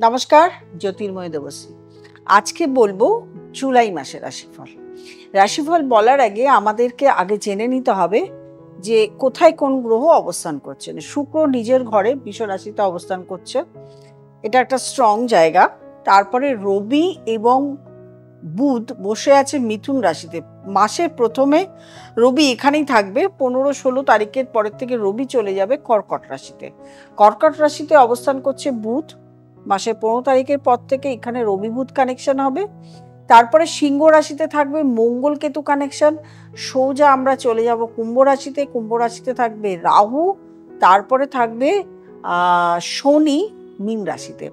নমস্কার, জ্যোতির্ময় দেবশ্রী। আজকে বলবো জুলাই মাসের রাশিফল। রাশিফল বলার আগে আমাদেরকে আগে জেনে নিতে হবে যে কোথায় কোন গ্রহ অবস্থান করছেন। শুক্র নিজের ঘরে বৃষ রাশিতে অবস্থান করছে, এটা একটা স্ট্রং জায়গা। তারপরে রবি এবং বুধ বসে আছে মিথুন রাশিতে। মাসের প্রথমে রবি এখানেই থাকবে, 15-16 তারিখের পরের থেকে রবি চলে যাবে কর্কট রাশিতে। কর্কট রাশিতে অবস্থান করছে বুধ। মাসের 15 তারিখের পর থেকে এখানে রবি বুধ কানেকশন হবে। তারপরে সিংহ রাশিতে থাকবে মঙ্গল কেতু কানেকশন। সোজা আমরা চলে যাব কুম্ভ রাশিতে। কুম্ভ রাশিতে থাকবে রাহু। তারপরে থাকবে শনি মীন রাশিতে।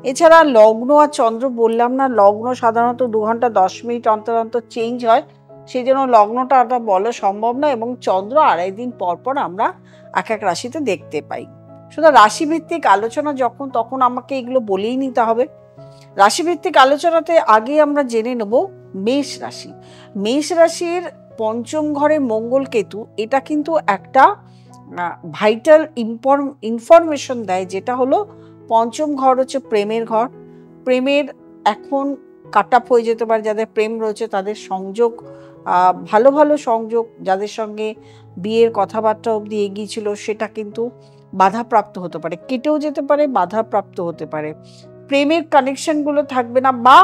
এছাড়া লগ্ন আর চন্দ্র বললাম না, লগ্ন সাধারণত 2 ঘন্টা 10 মিনিট অন্তর অন্তর চেঞ্জ হয়, সেই জন্য লগ্নটা আর বলা সম্ভব না, এবং চন্দ্র 2.5 দিন পর পর আমরা এক এক রাশিতে দেখতে পাই। শুধু রাশিভিত্তিক আলোচনা তখন আমাকে এগুলো বলেই নিতে হবে। রাশিভিত্তিক আলোচনাতে আগে আমরা জেনে নেব মেষ রাশি। মেষ রাশির পঞ্চম ঘরে মঙ্গল কেতু, এটা কিন্তু একটা ভাইটাল ইনফরমেশন দেয়, যেটা হলো পঞ্চম ঘর হচ্ছে প্রেমের ঘর। প্রেমের এখন কাট আপ হয়ে যেতে পারে, যাদের প্রেম রয়েছে তাদের সংযোগ, ভালো ভালো সংযোগ, যাদের সঙ্গে বিয়ের কথাবার্তা অবধি এগিয়েছিল সেটা কিন্তু বাধাপ্রাপ্ত হতে পারে, কেটেও যেতে পারে, বাধাপ্রাপ্ত হতে পারে। প্রেমের কানেকশনগুলো থাকবে না, বা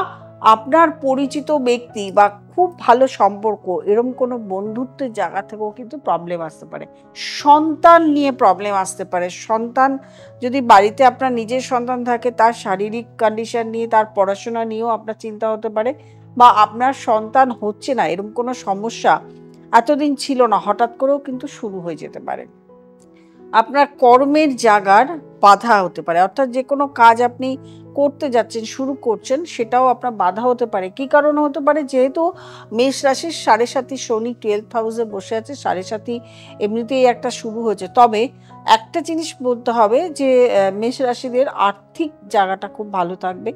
আপনার পরিচিত ব্যক্তি বা খুব ভালো সম্পর্ক এরকম কোনো বন্ধুত্বের জায়গা থেকেও কিন্তু প্রবলেম আসতে পারে। সন্তান নিয়ে প্রবলেম আসতে পারে। সন্তান যদি বাড়িতে আপনার নিজের সন্তান থাকে, তার শারীরিক কন্ডিশন নিয়ে, তার পড়াশোনা নিয়েও আপনার চিন্তা হতে পারে, বা আপনার সন্তান হচ্ছে না এরকম কোনো সমস্যা এতদিন ছিল না, হঠাৎ করেও কিন্তু শুরু হয়ে যেতে পারে। আপনার কর্মের জায়গার বাধা হতে পারে, অর্থাৎ যে কোনো কাজ আপনি করতে যাচ্ছেন, শুরু করছেন, সেটাও আপনার বাধা হতে পারে। কি কারণে হতে পারে? যেহেতু মেষ রাশির 7.5 শনি 12th হাউসে বসে আছে, 7.5 এমনিতেই একটা শুরু হয়েছে। তবে একটা জিনিস বলতে হবে যে মেষ রাশিদের আর্থিক জায়গাটা খুব ভালো থাকবে।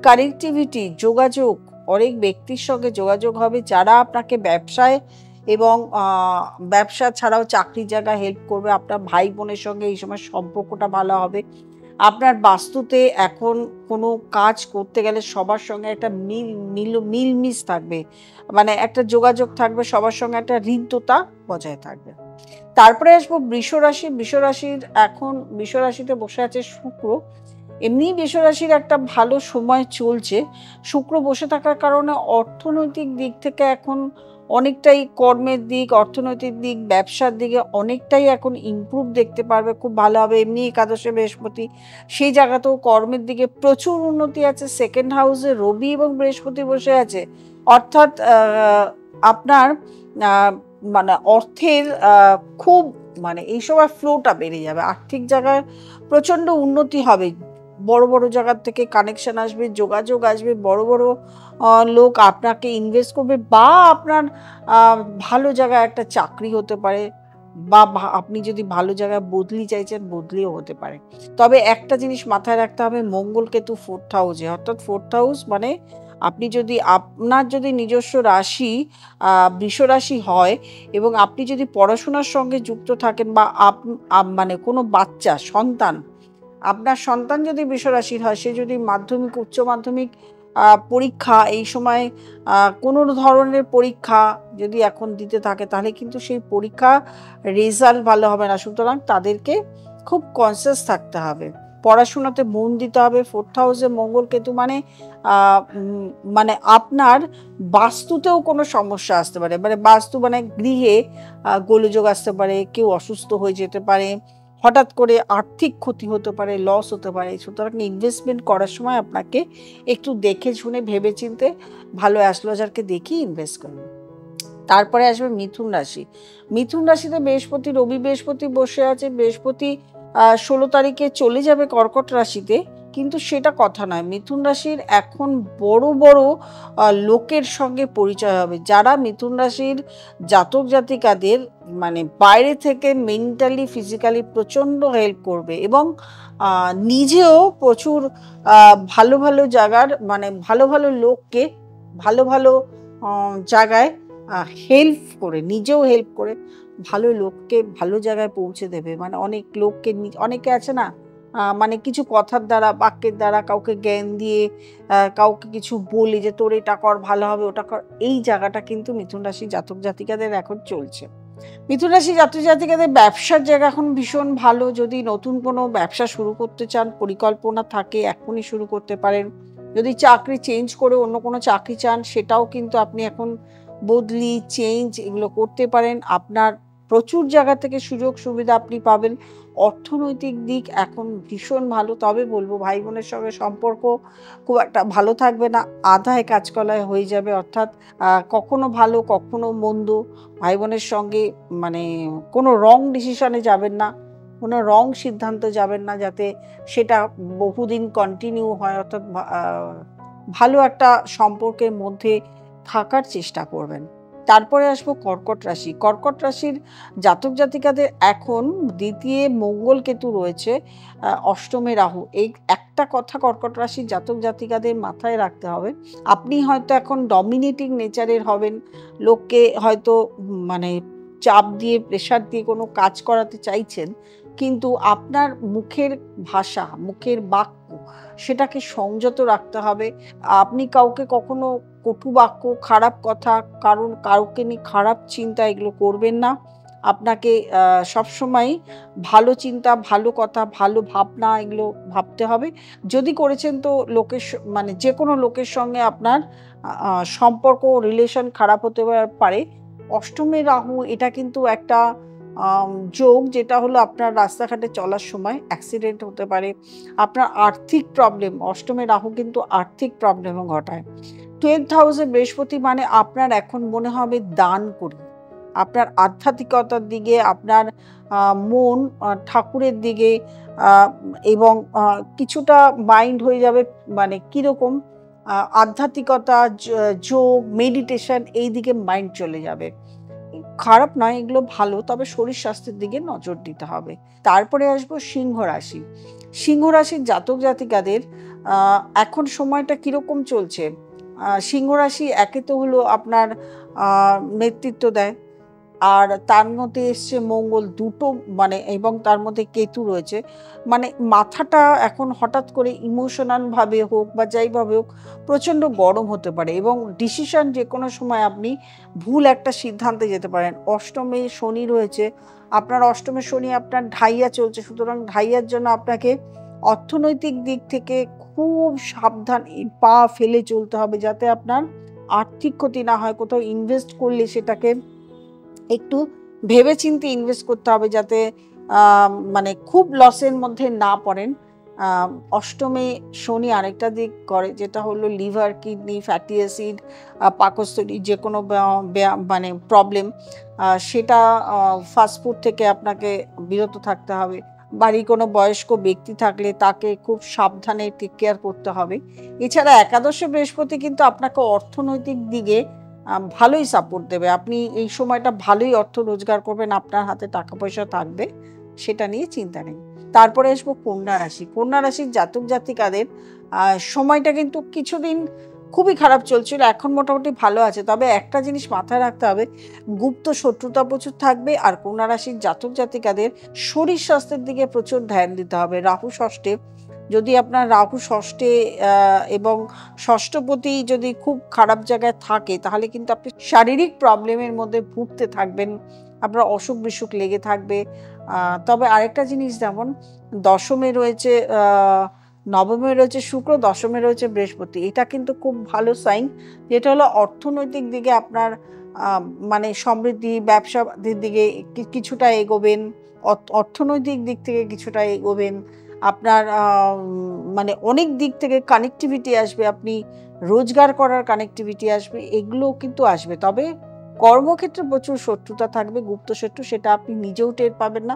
কানেক্টিভিটি, যোগাযোগ, অনেক ব্যক্তির সঙ্গে যোগাযোগ হবে যারা আপনাকে ব্যবসায় এবং ব্যবসা ছাড়াও চাকরির জায়গায় হেল্প করবে। আপনার ভাই বোনের সঙ্গে এই সময় সম্পর্কটা ভালো হবে। আপনার বাস্তুতে এখন কোনো কাজ করতে গেলে সবার সঙ্গে একটা মিলমিশ থাকবে, মানে একটা যোগাযোগ থাকবে, সবার সঙ্গে একটা হৃদ্যতা বজায় থাকবে। তারপরে আসবো বৃষ রাশি। বৃষ রাশিতে বসে আছে শুক্র। এমনি বৃষ রাশির একটা ভালো সময় চলছে। শুক্র বসে থাকার কারণে অর্থনৈতিক দিক থেকে এখন অনেকটাই, কর্মের দিক, অর্থনৈতিক দিক, ব্যবসার দিকে অনেকটাই এখন ইমপ্রুভ দেখতে পারবে, খুব ভালো হবে। এমনি একাদশে বৃহস্পতি, সেই জায়গাতেও কর্মের দিকে প্রচুর উন্নতি আছে। সেকেন্ড হাউসে রবি এবং বৃহস্পতি বসে আছে, অর্থাৎ আপনার মানে অর্থের খুব এই সময় ফ্লোটা বেড়ে যাবে, আর্থিক জায়গায় প্রচণ্ড উন্নতি হবে। বড় বড় জায়গার থেকে কানেকশন আসবে, যোগাযোগ আসবে, বড় বড় লোক আপনাকে ইনভেস্ট করবে, বা আপনার ভালো জায়গায় একটা চাকরি হতে পারে, বা আপনি যদি ভালো জায়গায় বদলি চাইছেন, বদলিও হতে পারে। তবে একটা জিনিস মাথায় রাখতে হবে, মঙ্গল কেতু 4th হাউসে, অর্থাৎ 4th হাউস মানে আপনার যদি নিজস্ব রাশি বৃষ রাশি হয় এবং আপনি যদি পড়াশোনার সঙ্গে যুক্ত থাকেন, বা কোনো বাচ্চা সন্তান, আপনার সন্তান যদি বৃষ রাশির হয়, সে যদি মাধ্যমিক, উচ্চ মাধ্যমিক পরীক্ষা, এই সময় কোনো ধরনের পরীক্ষা যদি এখন দিতে থাকে, তাহলে কিন্তু সেই পরীক্ষা রেজাল্ট ভালো হবে না। সুতরাং তাদেরকে খুব কনসিয়াস থাকতে হবে, পড়াশোনাতে মন দিতে হবে। 4th হাউসে মঙ্গল কেতু মানে আপনার বাস্তুতেও কোনো সমস্যা আসতে পারে, বাস্তু গৃহে গোলযোগ আসতে পারে, কেউ অসুস্থ হয়ে যেতে পারে, হঠাৎ করে আর্থিক ক্ষতি হতে পারে, লস হতে পারে। সুতরাং ইনভেস্টমেন্ট করার সময় আপনাকে একটু দেখে শুনে ভেবে চিনতে ভালো অ্যাস্ট্রোলজারকে দেখিয়ে ইনভেস্ট করুন। তারপরে আসবে মিথুন রাশি। মিথুন রাশিতে রবি বৃহস্পতি বসে আছে। বৃহস্পতি 16 তারিখে চলে যাবে কর্কট রাশিতে, কিন্তু সেটা কথা নয়। মিথুন রাশির এখন বড় বড় লোকের সঙ্গে পরিচয় হবে, যারা মিথুন রাশির জাতক জাতিকাদের বাইরে থেকে মেন্টালি, ফিজিক্যালি প্রচণ্ড হেল্প করবে, এবং নিজেও প্রচুর ভালো ভালো জায়গার ভালো ভালো লোককে ভালো ভালো জায়গায় হেল্প করে, নিজেও হেল্প করে ভালো লোককে ভালো জায়গায় পৌঁছে দেবে। অনেক লোককে, অনেকে আছে না, মানে কিছু কথার দ্বারা, বাক্যের দ্বারা কাউকে জ্ঞান দিয়ে, কাউকে কিছু বলে যে তোর এটা কর ভালো হবে, ওটা কর, এই জায়গাটা কিন্তু মিথুন রাশি জাতক জাতিকাদের এখন চলছে। মিথুন রাশি জাতক জাতিকাদের ব্যবসার জায়গা এখন ভীষণ ভালো। যদি নতুন কোনো ব্যবসা শুরু করতে চান, পরিকল্পনা থাকে, এখনই শুরু করতে পারেন। যদি চাকরি চেঞ্জ করে অন্য কোনো চাকরি চান, সেটাও কিন্তু আপনি এখন বদলি, চেঞ্জ এগুলো করতে পারেন। আপনার প্রচুর জায়গা থেকে সুযোগ সুবিধা আপনি পাবেন। অর্থনৈতিক দিক এখন ভীষণ ভালো। তবে বলবো ভাই বোনের সঙ্গে সম্পর্ক খুব একটা ভালো থাকবে না, আধায় কাজকলায় হয়ে যাবে। অর্থাৎ কখনো ভালো কখনো মন্দ। ভাই বোনের সঙ্গে মানে কোনো রং ডিসিশনে যাবেন না, কোনো রং সিদ্ধান্ত যাবেন না, যাতে সেটা বহুদিন কন্টিনিউ হয়। অর্থাৎ ভালো একটা সম্পর্কের মধ্যে থাকার চেষ্টা করবেন। তারপরে আসবো কর্কট রাশি। কর্কট রাশির জাতক জাতিকাদের এখন দ্বিতীয় মঙ্গল কেতু রয়েছে, অষ্টমে রাহু। এই একটা কথা কর্কট রাশির জাতক জাতিকাদের মাথায় রাখতে হবে, আপনি হয়তো এখন ডমিনেটিং নেচারের হবেন, লোককে হয়তো মানে চাপ দিয়ে প্রেশার দিয়ে কোনো কাজ করাতে চাইছেন, কিন্তু আপনার মুখের ভাষা, মুখের বাক্য, সেটাকে সংযত রাখতে হবে। আপনি কাউকে কখনো কটু বাক্য, খারাপ কথা, কাউকে নিয়ে খারাপ চিন্তা এগুলো করবেন না। আপনাকে সবসময় ভালো চিন্তা, ভালো কথা, ভালো ভাবনা এগুলো ভাবতে হবে। যদি করেছেন তো লোকের মানে যে কোনো লোকের সঙ্গে আপনার সম্পর্ক, রিলেশন খারাপ হতে পারে। অষ্টমে রাহু এটা কিন্তু একটা যোগ, যেটা হলো আপনার রাস্তাঘাটে চলার সময় অ্যাক্সিডেন্ট হতে পারে। আপনার আর্থিক প্রবলেম, অষ্টমে রাহু কিন্তু আর্থিক প্রবলেমও ঘটায়। 12th হাউসে বৃহস্পতি মানে আপনার এখন মনে হবে দান করি। আপনার আধ্যাত্মিকতার দিকে, আপনার মন ঠাকুরের দিকে, এবং কিছুটা মাইন্ড হয়ে যাবে মানে কীরকম আধ্যাত্মিকতা, যোগ, মেডিটেশন, এই দিকে মাইন্ড চলে যাবে। খারাপ নয়, এগুলো ভালো, তবে শরীর স্বাস্থ্যের দিকে নজর দিতে হবে। তারপরে আসবো সিংহ রাশি। সিংহ রাশির জাতক জাতিকাদের এখন সময়টা কীরকম চলছে? সিংহ রাশি একে তো হলো আপনার নেতৃত্ব দেয়, আর তার মধ্যে এসছে মঙ্গল দুটো, মানে এবং তার মধ্যে কেতু রয়েছে। মানে মাথাটা এখন হঠাৎ করে ইমোশনালভাবে হোক বা যাইভাবে হোক প্রচণ্ড গরম হতে পারে, এবং ডিসিশন যে কোনো সময় আপনি ভুল একটা সিদ্ধান্তে যেতে পারেন। অষ্টমে শনি রয়েছে, আপনার অষ্টমে শনি আপনার ঢাইয়া চলছে, সুতরাং ঢাইয়ার জন্য আপনাকে অর্থনৈতিক দিক থেকে খুব সাবধানে পা ফেলে চলতে হবে, যাতে আপনার আর্থিক ক্ষতি না হয়। কোথাও ইনভেস্ট করলে সেটাকে একটু ভেবেচিন্তে ইনভেস্ট করতে হবে, যাতে মানে খুব লসের মধ্যে না পড়েন। অষ্টমে শনি আরেকটা দিক করে, যেটা হলো লিভার, কিডনি, ফ্যাটি অ্যাসিড, পাকস্থলী যে কোনো মানে প্রবলেম, সেটা ফাস্টফুড থেকে আপনাকে বিরত থাকতে হবে। বাড়ির কোনো বয়স্ক ব্যক্তি থাকলে তাকে খুব সাবধানে টেক কেয়ার করতে হবে। এছাড়া একাদশে বৃহস্পতি কিন্তু আপনাকে অর্থনৈতিক দিকে ভালোই সাপোর্ট দেবে। আপনি এই সময়টা ভালোই অর্থ রোজগার করবেন, আপনার হাতে টাকা পয়সা থাকবে, সেটা নিয়ে চিন্তা নেই। তারপরে আসবো কন্যা রাশি। কন্যা রাশির জাতক জাতিকাদের সময়টা কিন্তু কিছুদিন খুবই খারাপ চলছিল, এখন মোটামুটি ভালো আছে। তবে একটা জিনিস মাথায় রাখতে হবে, গুপ্ত শত্রুতা প্রচুর থাকবে। আর কন্যা রাশির জাতক জাতিকাদের শরীর স্বাস্থ্যের দিকে প্রচুর ধ্যান দিতে হবে। রাহু ষষ্ঠে, যদি আপনার রাহু ষষ্ঠে এবং ষষ্ঠপতি যদি খুব খারাপ জায়গায় থাকে, তাহলে কিন্তু আপনি শারীরিক প্রবলেমের মধ্যে ভুগতে থাকবেন, আপনার অসুখ বিসুখ লেগে থাকবে। তবে আরেকটা জিনিস, যেমন দশমে রয়েছে নবমে রয়েছে শুক্র, দশমে রয়েছে বৃহস্পতি, এটা কিন্তু খুব ভালো সাইন, যেটা হলো অর্থনৈতিক দিকে আপনার মানে সমৃদ্ধি, ব্যবসার দিকে কিছুটা এগোবেন, অর্থনৈতিক দিক থেকে কিছুটা এগোবেন। আপনার মানে অনেক দিক থেকে কানেক্টিভিটি আসবে, আপনি রোজগার করার কানেক্টিভিটি আসবে, এগুলো কিন্তু আসবে। তবে কর্মক্ষেত্রে প্রচুর শত্রুতা থাকবে, গুপ্ত শত্রু, সেটা আপনি নিজেও টের পাবেন না।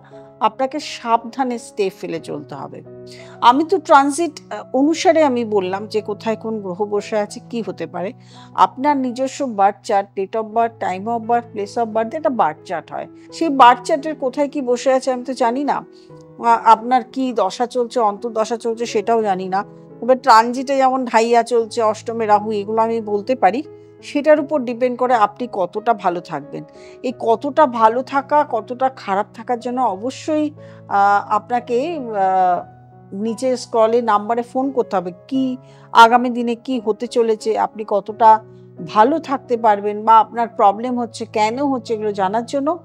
আপনাকে সাবধানে স্টেপ ফেলে চলতে হবে। আমি তো ট্রানজিট অনুসারে আমি বললাম যে কোথায় কোন গ্রহ বসে আছে, কি হতে পারে। আপনার নিজস্ব birth chart, date of birth, time of birth, place of birth, এটা বার্থ চার্ট হয়। সেই বার্থ চার্টের কোথায় কি বসে আছে আমি তো জানি না, আপনার কি দশা চলছে, অন্তর্দশা চলছে, সেটাও জানি না। তবে ট্রানজিটে যেমন ঢাইয়া চলছে, অষ্টমে রাহু, এগুলো আমি বলতে পারি। সেটার উপর ডিপেন্ড করে আপনি কতটা ভালো থাকবেন। এই কতটা ভালো থাকা, কতটা খারাপ থাকার জন্য অবশ্যই আপনাকে নিচে স্ক্রলে নাম্বারে ফোন করতে হবে, কি আগামী দিনে কি হতে চলেছে, আপনি কতটা ভালো থাকতে পারবেন বা আপনার প্রবলেম হচ্ছে, কেন হচ্ছে, এগুলো জানার জন্য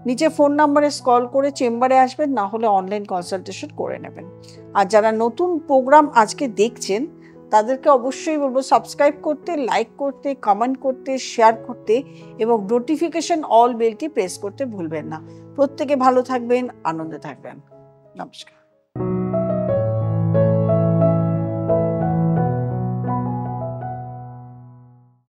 নিচে ফোন নাম্বারে কল করে চেম্বারে আসবেন, না হলে অনলাইন কনসালটেশন করে নেবেন। আর যারা নতুন প্রোগ্রাম আজকে দেখছেন তাদেরকে অবশ্যই বলবো সাবস্ক্রাইব করতে, লাইক করতে, কমেন্ট করতে, শেয়ার করতে এবং নোটিফিকেশন অল বেলটি প্রেস করতে ভুলবেন না। প্রত্যেকে ভালো থাকবেন, আনন্দে থাকবেন। নমস্কার।